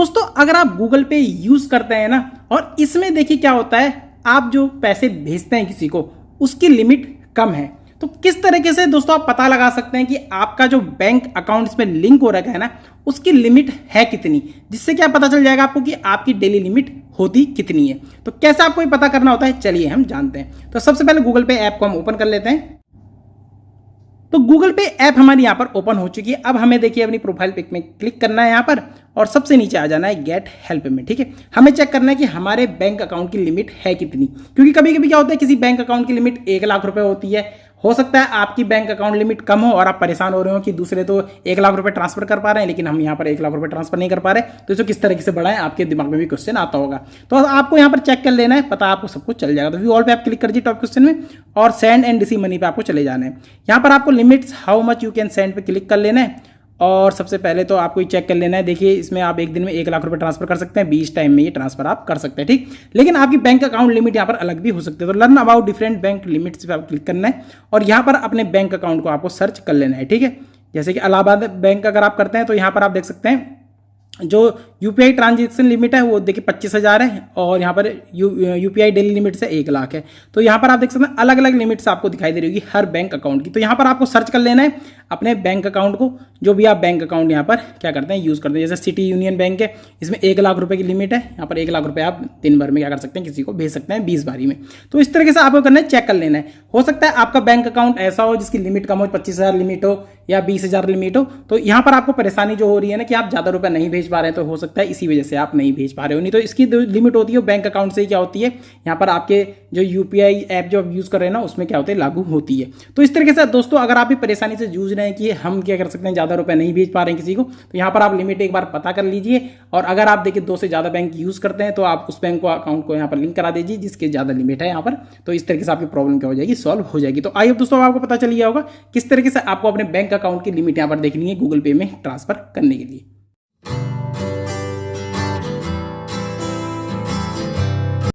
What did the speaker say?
दोस्तों अगर आप गूगल पे यूज करते हैं ना, और इसमें देखिए क्या होता है, आप जो पैसे भेजते हैं किसी को उसकी लिमिट कम है। तो किस तरीके से दोस्तों आप पता लगा सकते हैं कि आपका जो बैंक अकाउंट इसमें लिंक हो रखा है ना, उसकी लिमिट है कितनी, जिससे क्या पता चल जाएगा आपको कि आपकी डेली लिमिट होती कितनी है। तो कैसे आपको ये पता करना होता है, चलिए हम जानते हैं। तो सबसे पहले गूगल पे ऐप को हम ओपन कर लेते हैं। तो गूगल पे ऐप हमारी यहाँ पर ओपन हो चुकी है। अब हमें देखिए अपनी प्रोफाइल पिक में क्लिक करना है यहाँ पर, और सबसे नीचे आ जाना है गेट हेल्प में। ठीक है, हमें चेक करना है कि हमारे बैंक अकाउंट की लिमिट है कितनी, क्योंकि कभी कभी क्या होता है किसी बैंक अकाउंट की लिमिट 1 लाख रुपए होती है। हो सकता है आपकी बैंक अकाउंट लिमिट कम हो और आप परेशान हो रहे हो कि दूसरे तो 1 लाख रुपए ट्रांसफर कर पा रहे हैं, लेकिन हम यहाँ पर 1 लाख रुपए ट्रांसफर नहीं कर पा रहे। तो इसको किस तरीके से बढ़ाएं, आपके दिमाग में भी क्वेश्चन आता होगा। तो आपको यहाँ पर चेक कर लेना है, पता आपको सब कुछ चल जाएगा। तो व्यू ऑल पे आप क्लिक कर दीजिए टॉप क्वेश्चन में, और सेंड एंड रिसीव मनी पे आपको चले जाना है। यहाँ पर आपको limits how much you can send पे क्लिक कर लेना है, और सबसे पहले तो आपको ये चेक कर लेना है। देखिए इसमें आप एक दिन में 1 लाख रुपए ट्रांसफर कर सकते हैं, 20 टाइम में ये ट्रांसफर आप कर सकते हैं। ठीक, लेकिन आपकी बैंक अकाउंट लिमिट यहाँ पर अलग भी हो सकती है। तो learn about different bank limits पे आप क्लिक करना है, और यहाँ पर अपने बैंक अकाउंट को आपको सर्च कर लेना है। ठीक है, जैसे कि इलाहाबाद बैंक अगर आप करते हैं तो यहाँ पर आप देख सकते हैं जो यूपीआई ट्रांजेक्शन लिमिट है वो देखिए 25,000 है, और यहाँ पर यूपीआई डेली लिमिट से 1 लाख है। तो यहाँ पर आप देख सकते हैं अलग अलग लिमिट्स आपको दिखाई दे रही होगी हर बैंक अकाउंट की। तो यहाँ पर आपको सर्च कर लेना है अपने बैंक अकाउंट को, जो भी आप बैंक अकाउंट यहाँ पर क्या करते हैं यूज़ करते हैं। जैसे सिटी यूनियन बैंक है, इसमें 1 लाख रुपए की लिमिट है। यहाँ पर 1 लाख रुपए आप दिन भर में क्या कर सकते हैं, किसी को भेज सकते हैं 20 बारी में। तो इस तरीके से आपको करना है, चेक कर लेना है। हो सकता है आपका बैंक अकाउंट ऐसा हो जिसकी लिमिट कम हो, 25,000 लिमिट हो या 20,000 लिमिट हो। तो यहाँ पर आपको परेशानी जो हो रही है ना कि आप ज़्यादा रुपये नहीं भेज पा रहे हैं, तो हो सकता है इसी वजह से आप नहीं भेज पा रहे हो। नहीं तो इसकी लिमिट होती है बैंक अकाउंट से ही क्या होती है, यहाँ पर आपके जो यूपीआई ऐप जो आप यूज़ कर रहे हैं ना उसमें क्या होता है, लागू होती है। तो इस तरीके से दोस्तों अगर आप भी परेशानी से जूझ रहे हैं कि हम क्या कर सकते हैं, ज़्यादा रुपये नहीं भेज पा रहे हैं किसी को, तो यहाँ पर आप लिमिट एक बार पता कर लीजिए। और अगर आप देखिए 2 से ज़्यादा बैंक यूज़ करते हैं तो आप उस बैंक को अकाउंट को यहाँ पर लिंक करा दीजिए जिसकी ज़्यादा लिमिट है यहाँ पर। तो इस तरीके से आपकी प्रॉब्लम क्या हो जाएगी, सॉल्व हो जाएगी। तो आई होप दोस्तों आपको पता चल गया होगा किस तरीके से आपको अपने बैंक अकाउंट की लिमिट यहाँ पर देखनी है गूगल पे में ट्रांसफर करने के लिए।